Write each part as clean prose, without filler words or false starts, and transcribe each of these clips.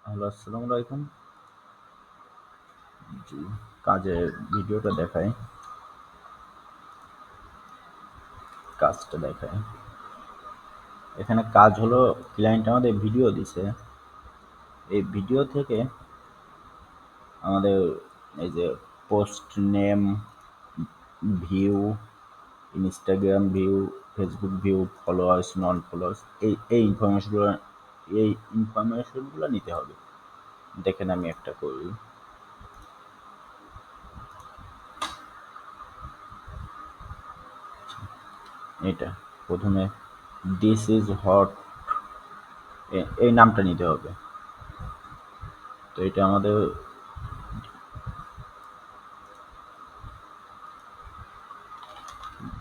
Hello, আসসালামু আলাইকুম। জি, কাজের ভিডিওটা দেখাই, কাজটা দেখাই। এখানে কাজ হলো ক্লায়েন্ট আমাদের ভিডিও দিছে। এই ভিডিও থেকে আমাদের এই যে post name, view, Instagram view, Facebook view, followers, non followers এই ইনফরমেশনগুলো নিতে হবে। দেখেন আমি একটা করি। এটা প্রথমে দিস ইজ হট, এই নামটা নিতে হবে। তো এটা আমাদের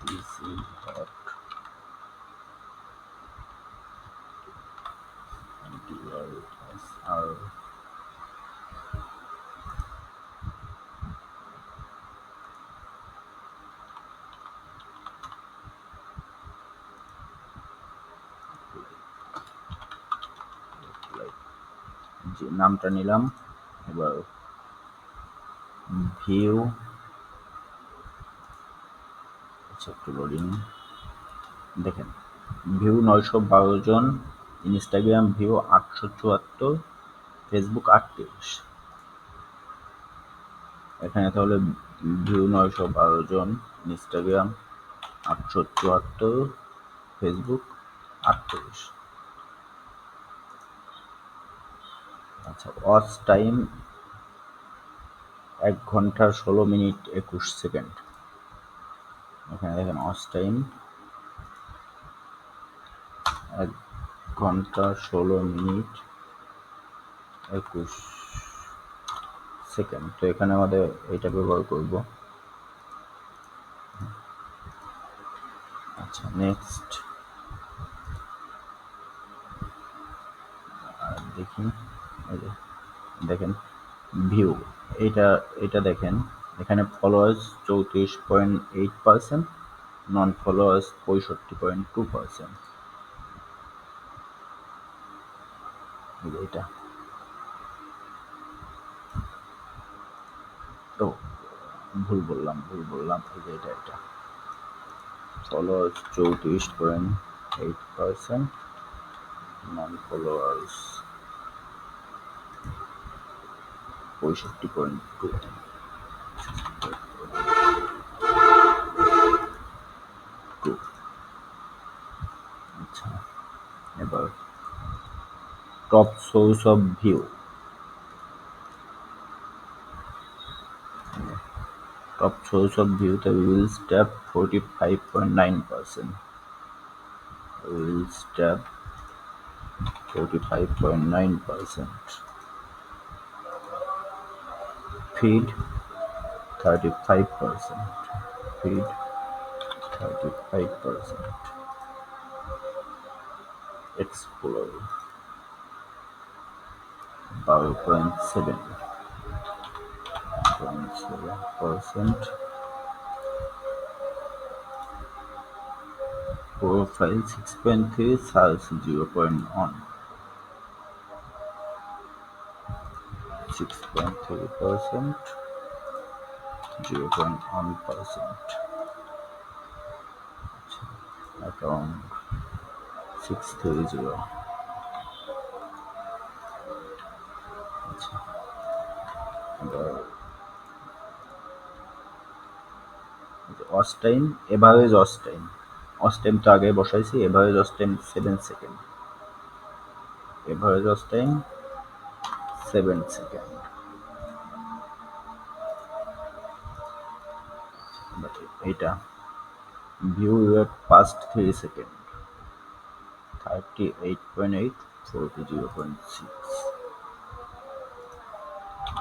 দিস ইজ হট আর যে নামটা নিলাম। এবার ভিউ, আচ্ছা একটু লোডিং। দেখেন ভিউ 912 জন, ইনস্টাগ্রাম ভিউ 874, ফেসবুক 38। এখানে তাহলে ভিউ 912 জন, ইনস্টাগ্রাম 874, ফেসবুক 38। আচ্ছা, ওয়াচ টাইম 1 ঘন্টা 16 মিনিট 21 সেকেন্ড। এখানে দেখেন ওয়াচ টাইম 1 ঘন্টা 16 মিনিট 21 সেকেন্ড। তো এখানে আমাদের এটা ব্যবহার করব। আচ্ছা, নেক্সট দেখি। এই যে দেখেন ভিউ, এটা এটা দেখেন এখানে ফলোয়ার্স 34.8%, নন ফলোয়ার্স 65.2%। এটা তো ভুল বললাম। এই যে এটা ফলোয়ার্স 34.8%, নন ফলোয়ার্স 65.2। আচ্ছা, এবার top source of view, top source of ভিউতে reels tab 45.9%, reels tab 45.9%, feed 35%, feed 35%, explore 12.7%, profile 6.3, search 0.1, 6.3%, 0.1%, account 630। আচ্ছা, এবার watch time, average watch time, watch time তো আগে বসাইছি। Average watch time 7 second, average watch time 7 second. এইটা view rate past 3 second 38.8, 40.6,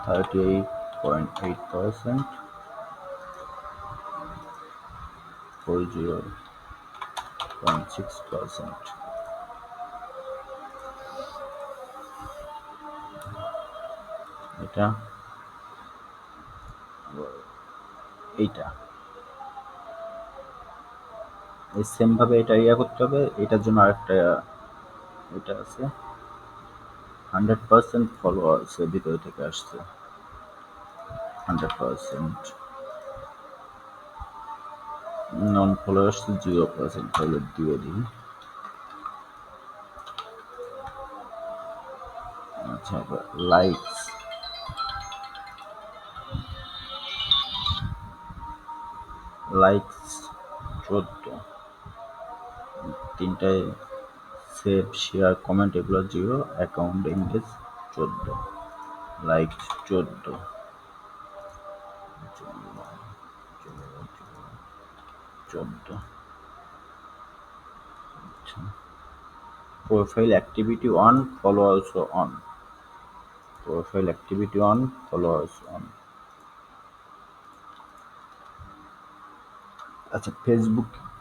38.8%, 40.6%। এটা এইটা এই সেম ভাবে এটা করতে হবে। এটার জন্য আরেকটা এটা আছে, 100% ফলোয়ার্স এর ভিতরে থেকে আসছে 100%। নন ফলোয়ার্স 0%। তাহলে দিয়ে দিই। আচ্ছা, লাইকস লাইকস 14, তিনটায় সেভ শেয়ার কমেন্ট এগুলো 0, অ্যাকাউন্ট এঙ্গেজ 14, লাইক 14, 14। আচ্ছা, profile activity on, followers on, profile activity on, followers on. আচ্ছা,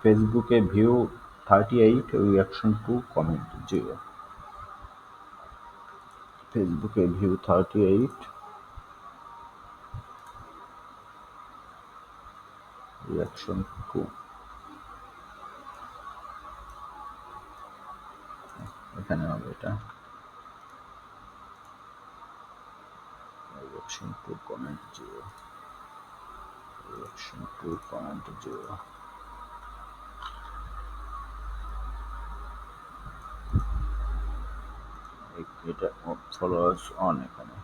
ফেসবুকে ভিউ 38, রিয়াকশন 2, কমেন্ট 0। ফেসবুকে ভিউ 38, রিয়াকশন 2। এখানে হবে এটা রিয়াকশন 2, কমেন্ট 0, রিয়াকশন 2, কমেন্ট 0। এটা ফলোয়ার্স অন। এখানে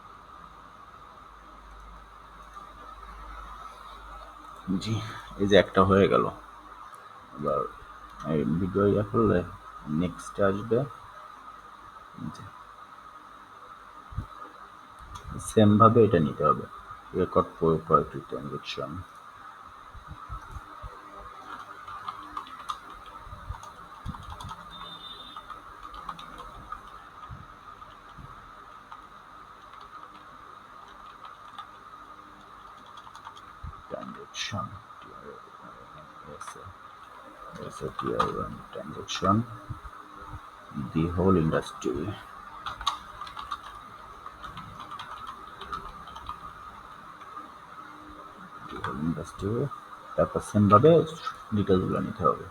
জি, এই যে একটা হয়ে গেল। এবার এই ভিডিও ইয়া করলে নেক্সট আসবে, সেম ভাবে এটা নিতে হবে, record property transaction. Transaction transaction, the whole industry, তারপর সেম ভাবে ডিটেলসগুলো নিতে হবে।